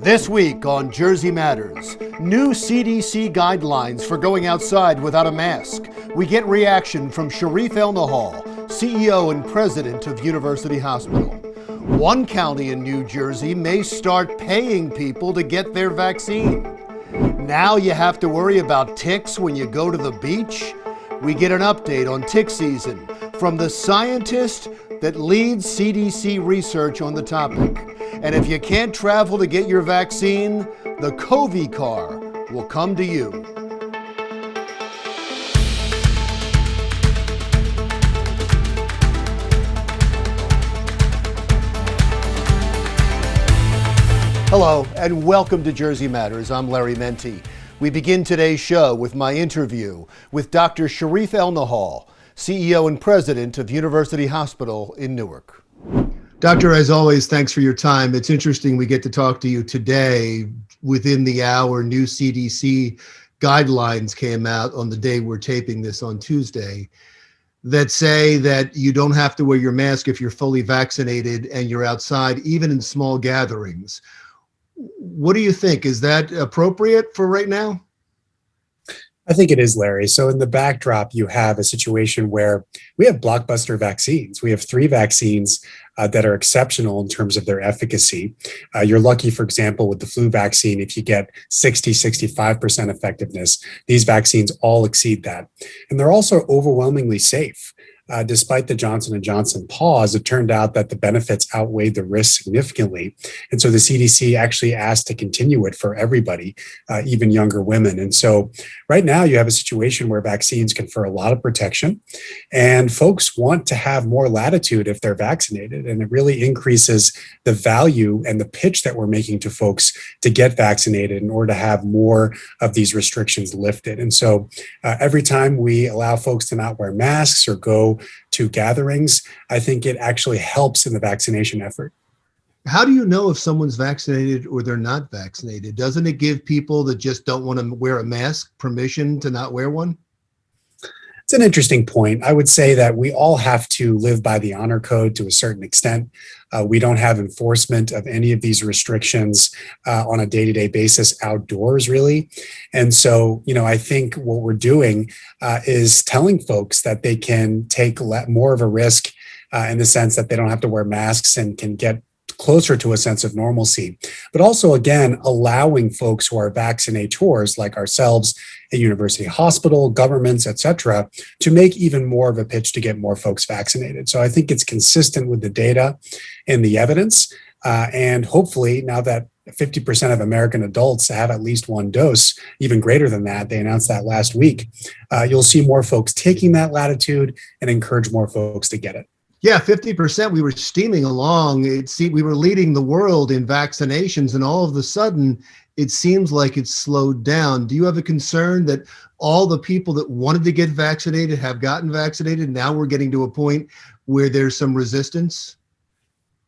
This week on Jersey Matters, new CDC guidelines for going outside without a mask. We get reaction from Shareef Elnahal, CEO and president of University Hospital. One county in New Jersey may start paying people to get their vaccine. Now you have to worry about ticks when you go to the beach? We get an update on tick season from the scientist that leads CDC research on the topic. And if you can't travel to get your vaccine, the COVID car will come to you. Hello, and welcome to Jersey Matters. I'm Larry Menti. We begin today's show with my interview with Dr. Shareef Elnahal, CEO and president of University Hospital in Newark. Doctor, as always, thanks for your time. It's interesting we get to talk to you today. Within the hour, new CDC guidelines came out on the day we're taping this on Tuesday that say that you don't have to wear your mask if you're fully vaccinated and you're outside, even in small gatherings. What do you think? Is that appropriate for right now? I think it is, Larry. So in the backdrop, you have a situation where we have blockbuster vaccines. We have 3 vaccines that are exceptional in terms of their efficacy. You're lucky, for example, with the flu vaccine, if you get 65% effectiveness, these vaccines all exceed that. And they're also overwhelmingly safe. Despite the Johnson & Johnson pause, it turned out that the benefits outweighed the risks significantly. And so the CDC actually asked to continue it for everybody, even younger women. And so right now you have a situation where vaccines confer a lot of protection and folks want to have more latitude if they're vaccinated. And it really increases the value and the pitch that we're making to folks to get vaccinated in order to have more of these restrictions lifted. And so every time we allow folks to not wear masks or go to gatherings, I think it actually helps in the vaccination effort. How do you know if someone's vaccinated or they're not vaccinated? Doesn't it give people that just don't want to wear a mask permission to not wear one? It's an interesting point. I would say that we all have to live by the honor code to a certain extent. We don't have enforcement of any of these restrictions on a day-to-day basis outdoors, really. And so, I think what we're doing is telling folks that they can take more of a risk in the sense that they don't have to wear masks and can get closer to a sense of normalcy, but also, again, allowing folks who are vaccinators like ourselves at University Hospital, governments, et cetera, to make even more of a pitch to get more folks vaccinated. So I think it's consistent with the data and the evidence. And hopefully now that 50% of American adults have at least one dose, even greater than that, they announced that last week, you'll see more folks taking that latitude and encourage more folks to get it. Yeah, 50%. We were steaming along. We were leading the world in vaccinations, and all of a sudden, it seems like it's slowed down. Do you have a concern that all the people that wanted to get vaccinated have gotten vaccinated? Now we're getting to a point where there's some resistance?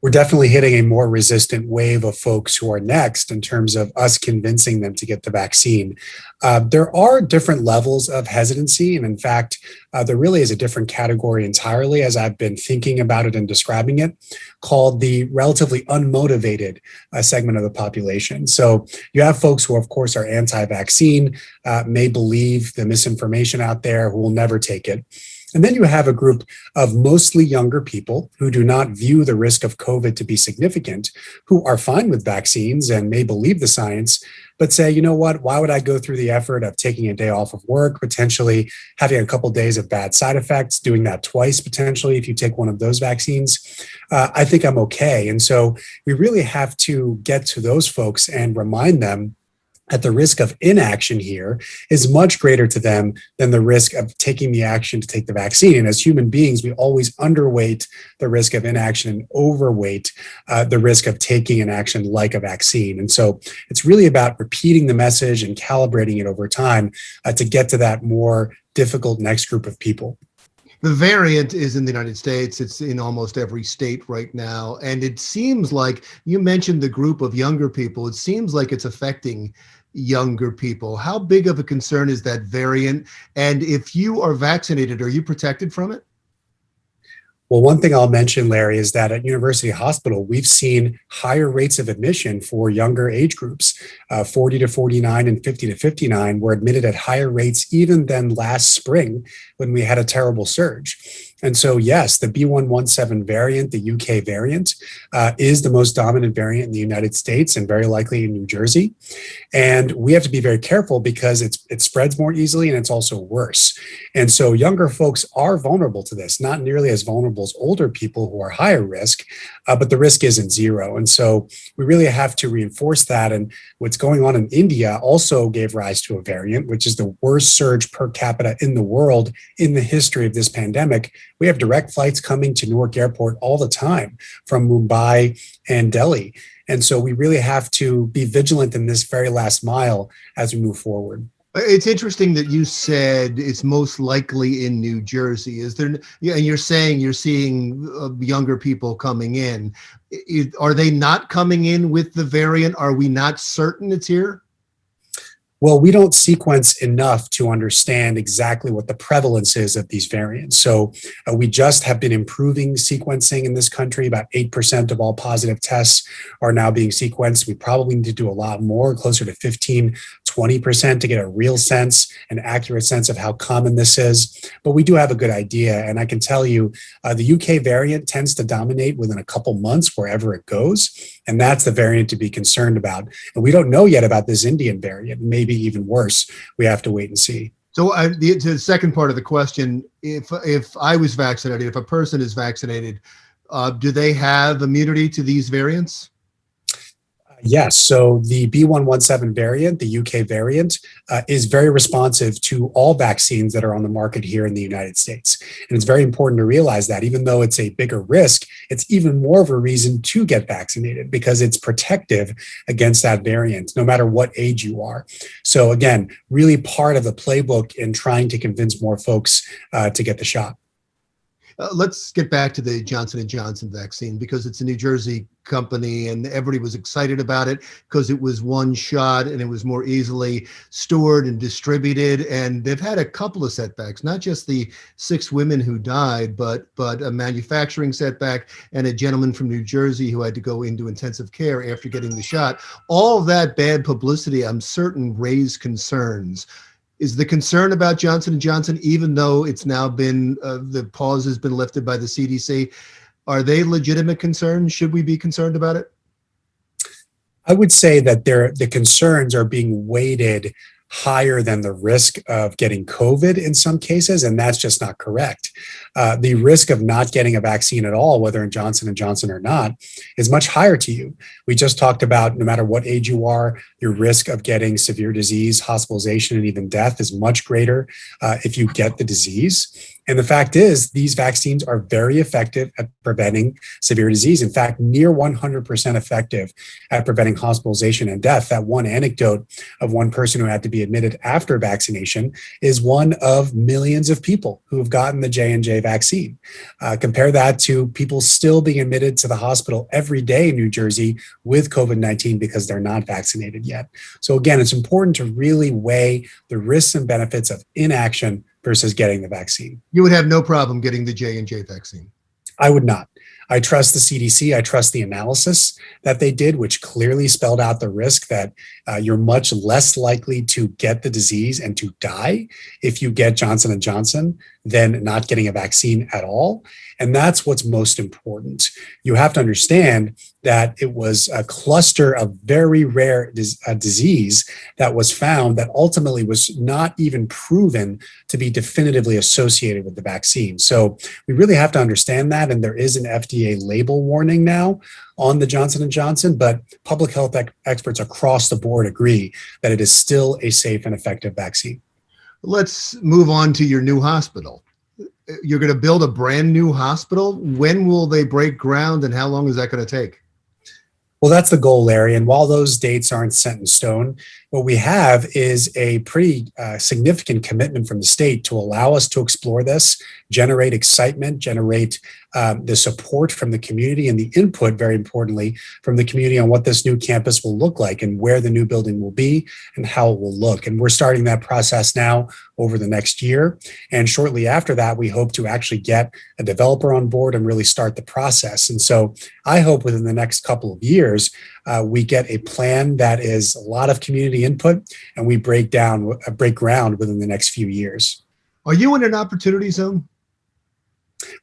We're definitely hitting a more resistant wave of folks who are next in terms of us convincing them to get the vaccine. There are different levels of hesitancy. And in fact, there really is a different category entirely, as I've been thinking about it and describing it, called the relatively unmotivated segment of the population. So you have folks who, of course, are anti-vaccine, may believe the misinformation out there, who will never take it. And then you have a group of mostly younger people who do not view the risk of COVID to be significant, who are fine with vaccines and may believe the science, but say, you know what, why would I go through the effort of taking a day off of work, potentially having a couple of days of bad side effects, doing that twice potentially if you take one of those vaccines? I think I'm okay. And so we really have to get to those folks and remind them that the risk of inaction here is much greater to them than the risk of taking the action to take the vaccine. And as human beings, we always underweight the risk of inaction and overweight the risk of taking an action like a vaccine. And so it's really about repeating the message and calibrating it over time to get to that more difficult next group of people. The variant is in the United States. It's in almost every state right now. And it seems like, you mentioned the group of younger people, it seems like it's affecting younger people. How big of a concern is that variant? And if you are vaccinated, are you protected from it? Well, one thing I'll mention, Larry, is that at University Hospital, we've seen higher rates of admission for younger age groups. 40 to 49 and 50 to 59 were admitted at higher rates even than last spring when we had a terrible surge. And so, yes, the B117 variant, the UK variant, is the most dominant variant in the United States and very likely in New Jersey. And we have to be very careful because it spreads more easily and it's also worse. And so younger folks are vulnerable to this, not nearly as vulnerable as older people who are higher risk, but the risk isn't zero. And so we really have to reinforce that. And what's going on in India also gave rise to a variant, which is the worst surge per capita in the world in the history of this pandemic. We have direct flights coming to Newark Airport all the time from Mumbai and Delhi. And so we really have to be vigilant in this very last mile as we move forward. It's interesting that you said it's most likely in New Jersey. Is there, yeah, and you're saying you're seeing younger people coming in. Are they not coming in with the variant? Are we not certain it's here? Well, we don't sequence enough to understand exactly what the prevalence is of these variants. So we just have been improving sequencing in this country. About 8% of all positive tests are now being sequenced. We probably need to do a lot more, closer to 15, 20% to get a real sense, an accurate sense of how common this is. But we do have a good idea. And I can tell you the UK variant tends to dominate within a couple months wherever it goes. And that's the variant to be concerned about. And we don't know yet about this Indian variant, maybe even worse. We have to wait and see. So the second part of the question, if I was vaccinated, if a person is vaccinated, do they have immunity to these variants? Yes. So the B117 variant, the UK variant, is very responsive to all vaccines that are on the market here in the United States. And it's very important to realize that even though it's a bigger risk, it's even more of a reason to get vaccinated because it's protective against that variant, no matter what age you are. So again, really part of the playbook in trying to convince more folks to get the shot. Let's get back to the Johnson & Johnson vaccine because it's a New Jersey company and everybody was excited about it because it was one shot and it was more easily stored and distributed. And they've had a couple of setbacks, not just the 6 women who died, but a manufacturing setback and a gentleman from New Jersey who had to go into intensive care after getting the shot. All of that bad publicity, I'm certain, raised concerns. Is the concern about Johnson & Johnson, even though it's now been, the pause has been lifted by the CDC, are they legitimate concerns? Should we be concerned about it? I would say that the concerns are being weighted higher than the risk of getting COVID in some cases, and that's just not correct. The risk of not getting a vaccine at all, whether in Johnson & Johnson or not, is much higher to you. We just talked about no matter what age you are, your risk of getting severe disease, hospitalization, and even death is much greater if you get the disease. And the fact is, these vaccines are very effective at preventing severe disease. In fact, near 100% effective at preventing hospitalization and death. That one anecdote of one person who had to be admitted after vaccination is one of millions of people who have gotten the J&J vaccine. Compare that to people still being admitted to the hospital every day in New Jersey with COVID-19 because they're not vaccinated yet. So again, it's important to really weigh the risks and benefits of inaction versus getting the vaccine. You would have no problem getting the J&J vaccine. I would not. I trust the CDC. I trust the analysis that they did, which clearly spelled out the risk that you're much less likely to get the disease and to die if you get Johnson & Johnson than not getting a vaccine at all. And that's what's most important. You have to understand that it was a cluster of very rare disease that was found that ultimately was not even proven to be definitively associated with the vaccine. So we really have to understand that. And there is an FDA label warning now on the Johnson & Johnson, but public health experts across the board agree that it is still a safe and effective vaccine. Let's move on to your new hospital. You're going to build a brand new hospital. When will they break ground and how long is that going to take? Well, that's the goal, Larry. And while those dates aren't set in stone, What we have is a pretty significant commitment from the state to allow us to explore this, generate excitement, generate the support from the community and the input, very importantly, from the community on what this new campus will look like and where the new building will be and how it will look. And we're starting that process now over the next year. And shortly after that, we hope to actually get a developer on board and really start the process. And so I hope within the next couple of years, we get a plan that is a lot of community input and we break ground within the next few years. Are you in an opportunity zone?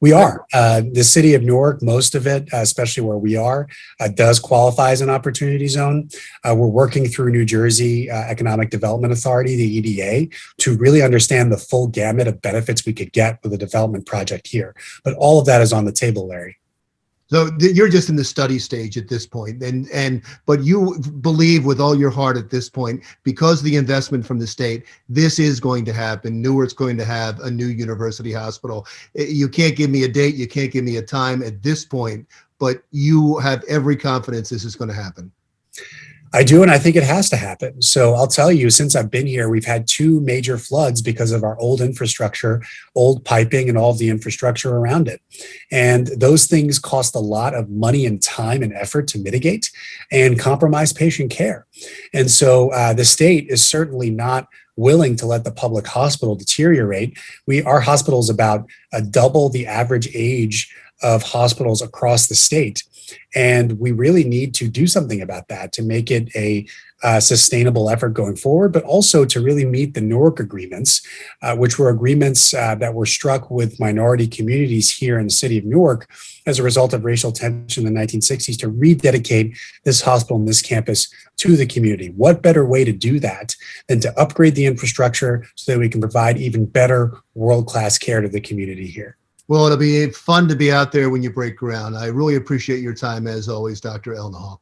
We are. The city of Newark, most of it, especially where we are, does qualify as an opportunity zone. We're working through New Jersey Economic Development Authority, the EDA, to really understand the full gamut of benefits we could get with a development project here. But all of that is on the table, Larry. So you're just in the study stage at this point, but you believe with all your heart at this point, because of the investment from the state, this is going to happen. Newark's going to have a new university hospital. You can't give me a date, you can't give me a time at this point, but you have every confidence this is going to happen. I do, and I think it has to happen. So I'll tell you, since I've been here, we've had 2 major floods because of our old infrastructure, old piping, and all of the infrastructure around it. And those things cost a lot of money and time and effort to mitigate and compromise patient care. And so the state is certainly not willing to let the public hospital deteriorate. Our hospital is about double the average age of hospitals across the state. And we really need to do something about that to make it a sustainable effort going forward, but also to really meet the Newark agreements, which were agreements that were struck with minority communities here in the city of Newark as a result of racial tension in the 1960s to rededicate this hospital and this campus to the community. What better way to do that than to upgrade the infrastructure so that we can provide even better world-class care to the community here? Well, it'll be fun to be out there when you break ground. I really appreciate your time, as always, Dr. Elnahal.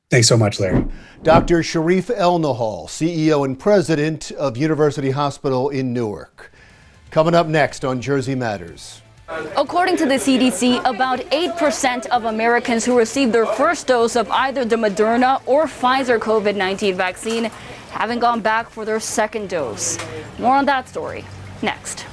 Thanks so much, Larry. Dr. Shareef Elnahal, CEO and President of University Hospital in Newark. Coming up next on Jersey Matters. According to the CDC, about 8% of Americans who received their first dose of either the Moderna or Pfizer COVID-19 vaccine haven't gone back for their second dose. More on that story next.